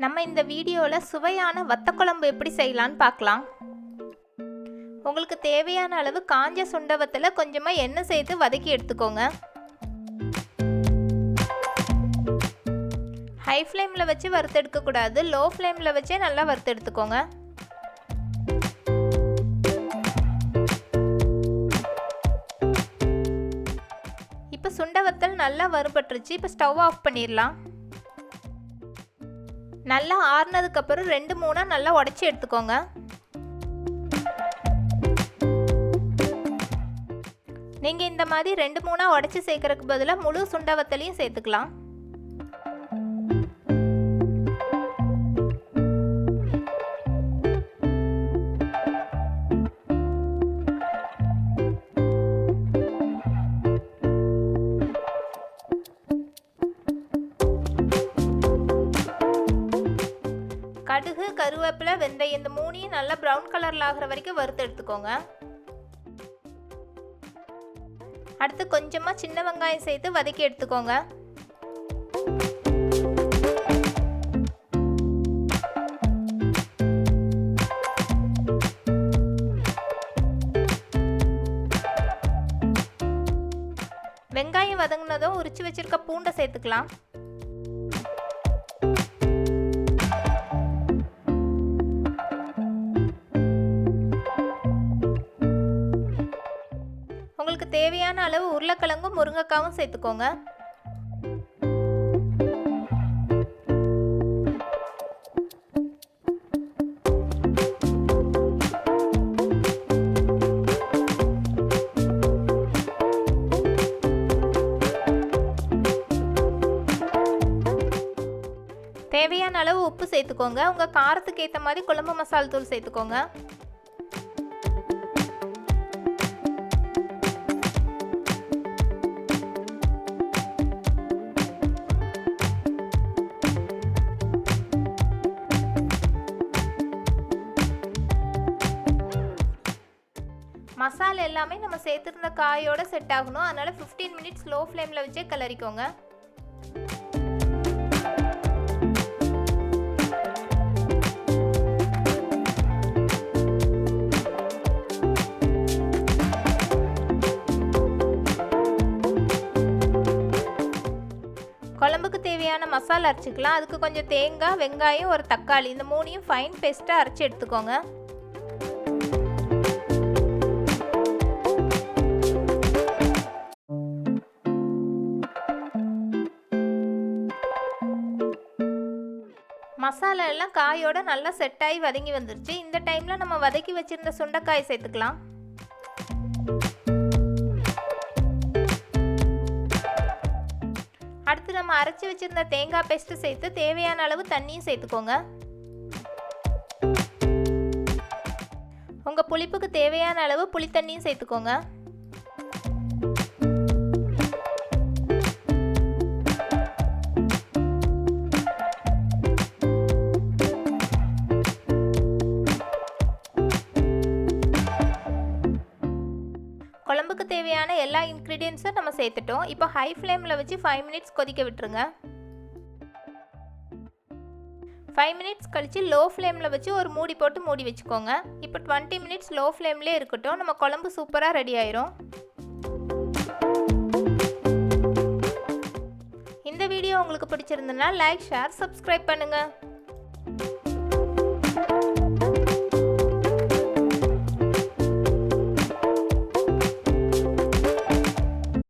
நம்ம இந்த வீடியோவில் சுவையான வத்தக்குழம்பு எப்படி செய்யலான்னு பார்க்கலாம். உங்களுக்கு தேவையான அளவு காஞ்ச சுண்டவத்தில் கொஞ்சமாக எண்ணெய் சேர்த்து வதக்கி எடுத்துக்கோங்க. ஹை ஃப்ளேமில் வச்சு வறுத்தெடுக்கக்கூடாது, லோ ஃப்ளேமில் வச்சே நல்லா வறுத்தெடுத்துக்கோங்க. இப்போ சுண்டவத்தல் நல்லா வறுபட்டுருச்சு. இப்போ ஸ்டவ் ஆஃப் பண்ணிடலாம். நல்லா ஆறுனதுக்கப்புறம் 2-3 நல்லா உடச்சி எடுத்துக்கோங்க. நீங்கள் இந்த மாதிரி 2-3 உடச்சி சேர்க்கறதுக்கு பதிலாக முழு சுண்டவத்தலையும் சேர்த்துக்கலாம். கடுகு, கருவேப்பிலை, வெந்தயம் இந்த 3 நல்லா ப்ரௌன் கலரில் ஆகிற வரைக்கும் வறுத்து எடுத்துக்கோங்க. அடுத்து கொஞ்சமாக சின்ன வெங்காயம் சேர்த்து வதக்கி எடுத்துக்கோங்க. வெங்காயம் வதங்கினதும் உரிச்சு வச்சிருக்க பூண்டை சேர்த்துக்கலாம். உங்களுக்கு தேவையான அளவு உருளைக்கிழங்கும் முருங்கைக்காவும் சேர்த்துக்கோங்க. தேவையான அளவு உப்பு சேர்த்துக்கோங்க. உங்கள் காரத்துக்கு ஏற்ற மாதிரி குழம்பு மசாலா தூள் சேர்த்துக்கோங்க. மசாலா எல்லாமே நம்ம சேர்த்துருந்த காயோட செட் ஆகணும். அதனால் 15 மினிட்ஸ் லோ ஃப்ளேமில் வச்சே கிளறிக்கோங்க. குழம்புக்கு தேவையான மசாலா அரைச்சிக்கலாம். அதுக்கு கொஞ்சம் தேங்காய், வெங்காயம், ஒரு தக்காளி இந்த 3 ஃபைன் பேஸ்ட்டாக அரைச்சி எடுத்துக்கோங்க. மசாலா எல்லாம் காயோட நல்லா செட் ஆகி வதங்கி வந்துருச்சு. இந்த டைமில் நம்ம வதக்கி வச்சுருந்த சுண்டைக்காய் சேர்த்துக்கலாம். அடுத்து நம்ம அரைச்சி வச்சுருந்த தேங்காய் பேஸ்ட்டு சேர்த்து தேவையான அளவு தண்ணியும் சேர்த்துக்கோங்க. உங்கள் புளிப்புக்கு தேவையான அளவு புளி தண்ணியும் சேர்த்துக்கோங்க. குழம்புக்கு தேவையான எல்லா இன்க்ரீடியன்ஸும் நம்ம சேர்த்துட்டோம். இப்போ ஹை ஃப்ளேமில் வச்சு 5 மினிட்ஸ் கொதிக்க விட்டுருங்க. 5 மினிட்ஸ் கழித்து லோ ஃப்ளேமில் வச்சு ஒரு மூடி போட்டு மூடி வச்சுக்கோங்க. இப்போ 20 மினிட்ஸ் லோ ஃப்ளேம்லேயே இருக்கட்டும். நம்ம குழம்பு சூப்பராக ரெடி ஆயிரும். இந்த வீடியோ உங்களுக்கு பிடிச்சிருந்ததுன்னா லைக், ஷேர், சப்ஸ்கிரைப் பண்ணுங்கள்.